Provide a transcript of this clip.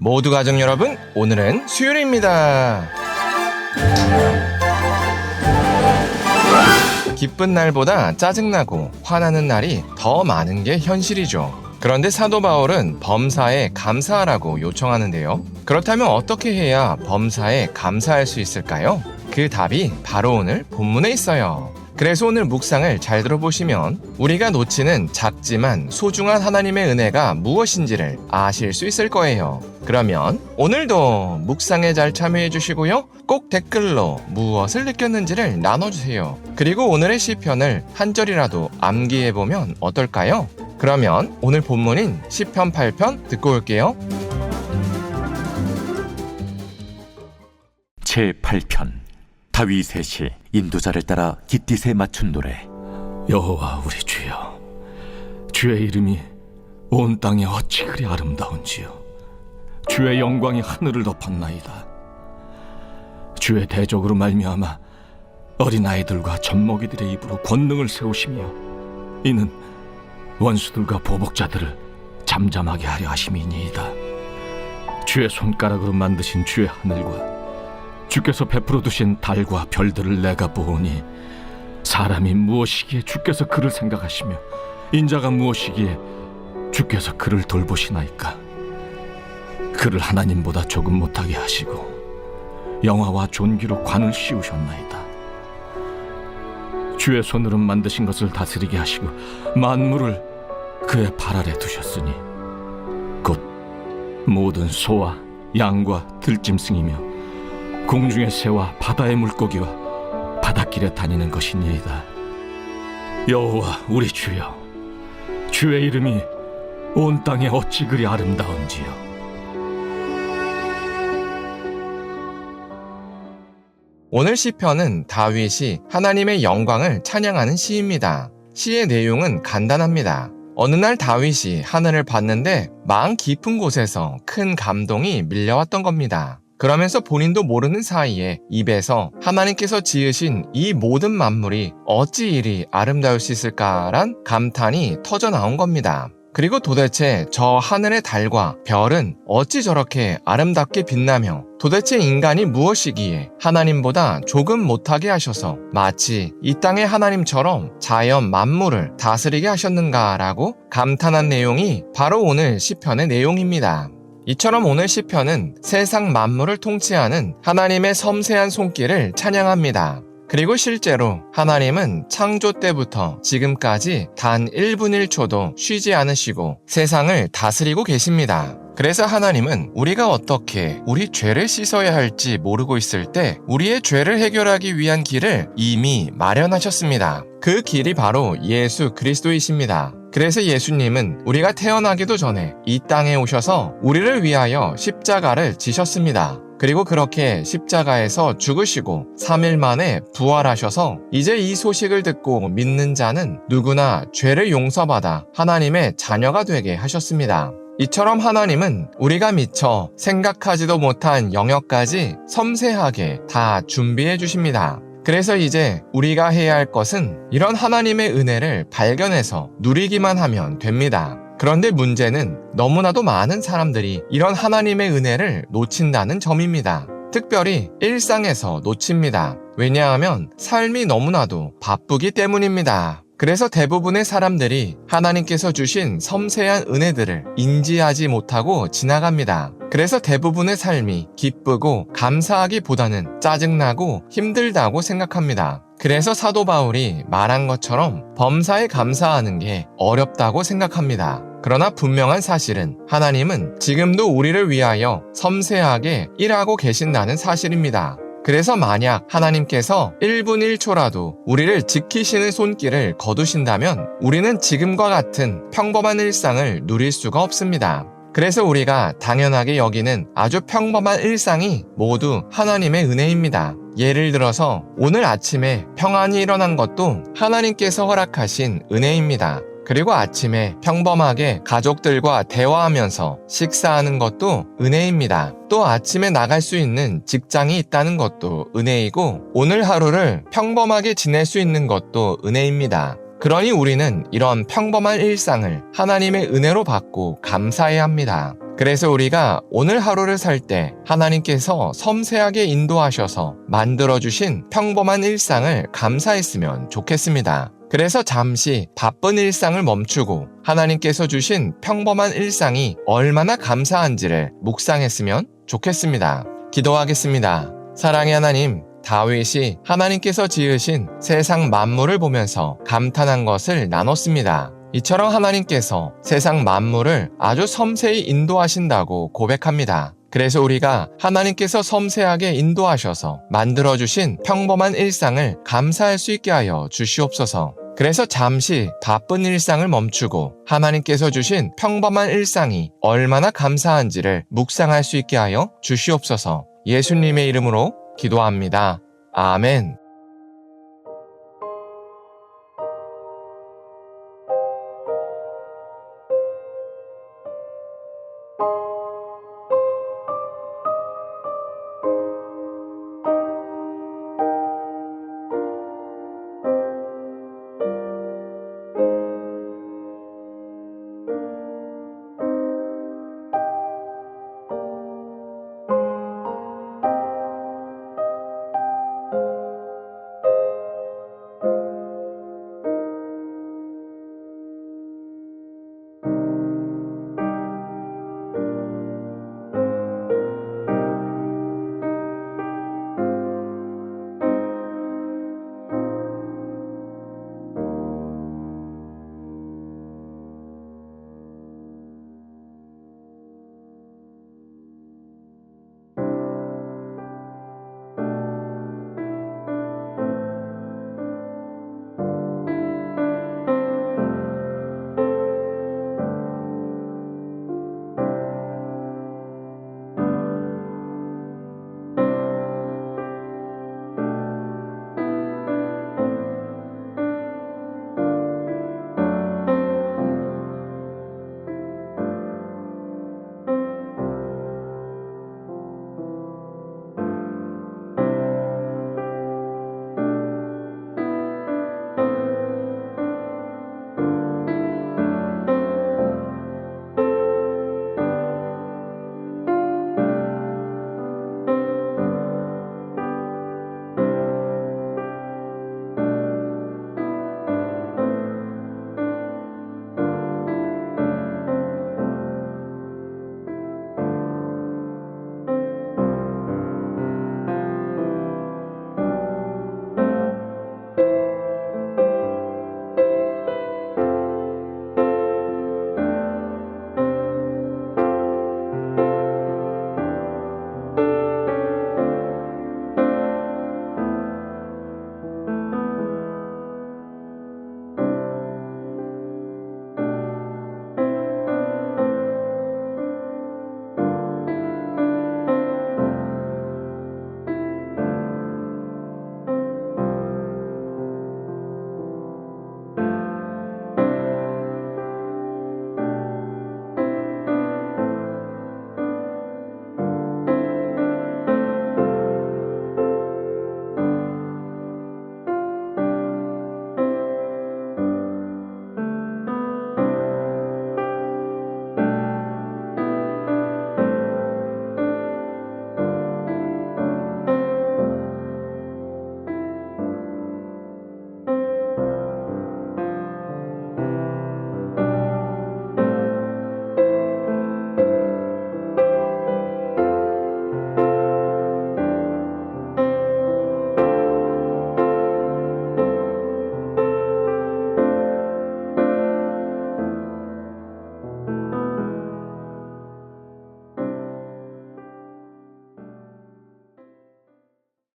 모두 가족 여러분, 오늘은 수요일입니다. 기쁜 날보다 짜증나고 화나는 날이 더 많은 게 현실이죠. 그런데 사도 바울은 범사에 감사하라고 요청하는데요. 그렇다면 어떻게 해야 범사에 감사할 수 있을까요? 그 답이 바로 오늘 본문에 있어요. 그래서 오늘 묵상을 잘 들어보시면 우리가 놓치는 작지만 소중한 하나님의 은혜가 무엇인지를 아실 수 있을 거예요. 그러면 오늘도 묵상에 잘 참여해 주시고요. 꼭 댓글로 무엇을 느꼈는지를 나눠주세요. 그리고 오늘의 시편을 한 절이라도 암기해보면 어떨까요? 그러면 오늘 본문인 시편 8편 듣고 올게요. 제8편 다윗의 시. 인도자를 따라 깃딧에 맞춘 노래. 여호와 우리 주여, 주의 이름이 온 땅에 어찌 그리 아름다운지요. 주의 영광이 하늘을 덮었나이다. 주의 대적으로 말미암아 어린아이들과 젖먹이들의 입으로 권능을 세우시며 이는 원수들과 보복자들을 잠잠하게 하려 하심이니이다. 주의 손가락으로 만드신 주의 하늘과 주께서 베풀어 두신 달과 별들을 내가 보오니 사람이 무엇이기에 주께서 그를 생각하시며 인자가 무엇이기에 주께서 그를 돌보시나이까. 그를 하나님보다 조금 못하게 하시고 영화와 존귀로 관을 씌우셨나이다. 주의 손으로 만드신 것을 다스리게 하시고 만물을 그의 발 아래 두셨으니 곧 모든 소와 양과 들짐승이며 공중의 새와 바다의 물고기와 바닷길에 다니는 것이니이다. 여호와 우리 주여, 주의 이름이 온 땅에 어찌 그리 아름다운지요. 오늘 시편은 다윗이 하나님의 영광을 찬양하는 시입니다. 시의 내용은 간단합니다. 어느 날 다윗이 하늘을 봤는데 마음 깊은 곳에서 큰 감동이 밀려왔던 겁니다. 그러면서 본인도 모르는 사이에 입에서 하나님께서 지으신 이 모든 만물이 어찌 이리 아름다울 수 있을까란 감탄이 터져 나온 겁니다. 그리고 도대체 저 하늘의 달과 별은 어찌 저렇게 아름답게 빛나며 도대체 인간이 무엇이기에 하나님보다 조금 못하게 하셔서 마치 이 땅의 하나님처럼 자연 만물을 다스리게 하셨는가라고 감탄한 내용이 바로 오늘 시편의 내용입니다. 이처럼 오늘 시편은 세상 만물을 통치하는 하나님의 섬세한 손길을 찬양합니다. 그리고 실제로 하나님은 창조 때부터 지금까지 단 1분 1초도 쉬지 않으시고 세상을 다스리고 계십니다. 그래서 하나님은 우리가 어떻게 우리 죄를 씻어야 할지 모르고 있을 때 우리의 죄를 해결하기 위한 길을 이미 마련하셨습니다. 그 길이 바로 예수 그리스도이십니다. 그래서 예수님은 우리가 태어나기도 전에 이 땅에 오셔서 우리를 위하여 십자가를 지셨습니다. 그리고 그렇게 십자가에서 죽으시고 3일 만에 부활하셔서 이제 이 소식을 듣고 믿는 자는 누구나 죄를 용서받아 하나님의 자녀가 되게 하셨습니다. 이처럼 하나님은 우리가 미처 생각하지도 못한 영역까지 섬세하게 다 준비해 주십니다. 그래서 이제 우리가 해야 할 것은 이런 하나님의 은혜를 발견해서 누리기만 하면 됩니다. 그런데 문제는 너무나도 많은 사람들이 이런 하나님의 은혜를 놓친다는 점입니다. 특별히 일상에서 놓칩니다. 왜냐하면 삶이 너무나도 바쁘기 때문입니다. 그래서 대부분의 사람들이 하나님께서 주신 섬세한 은혜들을 인지하지 못하고 지나갑니다. 그래서 대부분의 삶이 기쁘고 감사하기보다는 짜증나고 힘들다고 생각합니다. 그래서 사도 바울이 말한 것처럼 범사에 감사하는 게 어렵다고 생각합니다. 그러나 분명한 사실은 하나님은 지금도 우리를 위하여 섬세하게 일하고 계신다는 사실입니다. 그래서 만약 하나님께서 1분 1초라도 우리를 지키시는 손길을 거두신다면 우리는 지금과 같은 평범한 일상을 누릴 수가 없습니다. 그래서 우리가 당연하게 여기는 아주 평범한 일상이 모두 하나님의 은혜입니다. 예를 들어서 오늘 아침에 평안히 일어난 것도 하나님께서 허락하신 은혜입니다. 그리고 아침에 평범하게 가족들과 대화하면서 식사하는 것도 은혜입니다. 또 아침에 나갈 수 있는 직장이 있다는 것도 은혜이고 오늘 하루를 평범하게 지낼 수 있는 것도 은혜입니다. 그러니 우리는 이런 평범한 일상을 하나님의 은혜로 받고 감사해야 합니다. 그래서 우리가 오늘 하루를 살 때 하나님께서 섬세하게 인도하셔서 만들어주신 평범한 일상을 감사했으면 좋겠습니다. 그래서 잠시 바쁜 일상을 멈추고 하나님께서 주신 평범한 일상이 얼마나 감사한지를 묵상했으면 좋겠습니다. 기도하겠습니다. 사랑의 하나님, 다윗이 하나님께서 지으신 세상 만물을 보면서 감탄한 것을 나눴습니다. 이처럼 하나님께서 세상 만물을 아주 섬세히 인도하신다고 고백합니다. 그래서 우리가 하나님께서 섬세하게 인도하셔서 만들어주신 평범한 일상을 감사할 수 있게 하여 주시옵소서. 그래서 잠시 바쁜 일상을 멈추고 하나님께서 주신 평범한 일상이 얼마나 감사한지를 묵상할 수 있게 하여 주시옵소서. 예수님의 이름으로 기도합니다. 아멘.